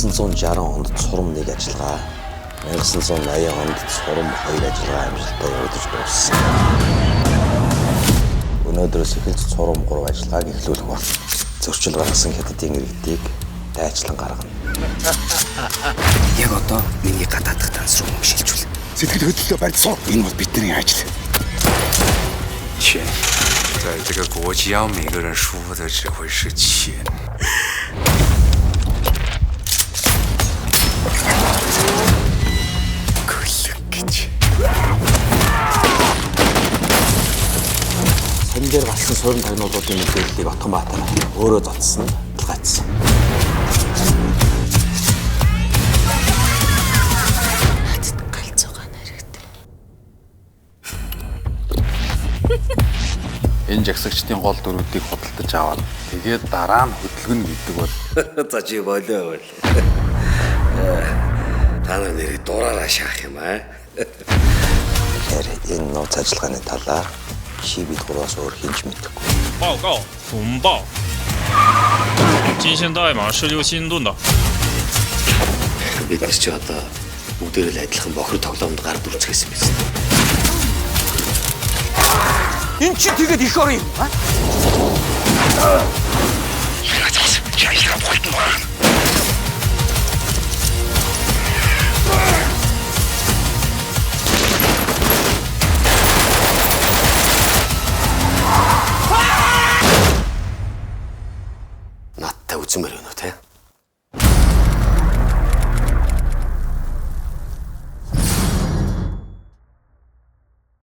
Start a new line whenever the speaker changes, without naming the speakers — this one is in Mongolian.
1960 онд Цурам 1 ажиллагаа, 1980 онд Цурам 2 ажиллагаа амжилттай явуулж дууссан. Өнөөдрөөс эхэлж Цурам 3 ажиллагааг эхлүүлэх бол зөрчил гаргасан хятадын иргэдийг дайчлан гаргана.
Яг одоо миний гадаадх данс руу шилжүүл.
Сэтгэл хөдлөлөө барьж суу. Энэ бол бидний ажил.
钱，在这个国家，每个人舒服的只会是钱。
Хэн дээр гарсан суурин тагнуулуудын мэдээллийг Отомбатар өөрөө зодсон, тулгайцсан.
Надад галзуугаа харагдав.
Энэ жагсагчдын гол дөрүүдийг худалдаж аваад тэгээд дараа нь хөдөлгөнө гэдэг бол
За чи болоо. Та нар нэрээ дураараа шаах юм аа.
Тэгэхээр энэ нууц ажиллагааны талаар чи бид гураас өөр хинж мэдэхгүй.
报告，通报。金线代码是6新盾的。
Бид нар ч одоо бүгдээр л адилхан бохир тоглоомд гар дүрцгээсэн биз.
Энд чи тэгээд их ор юм.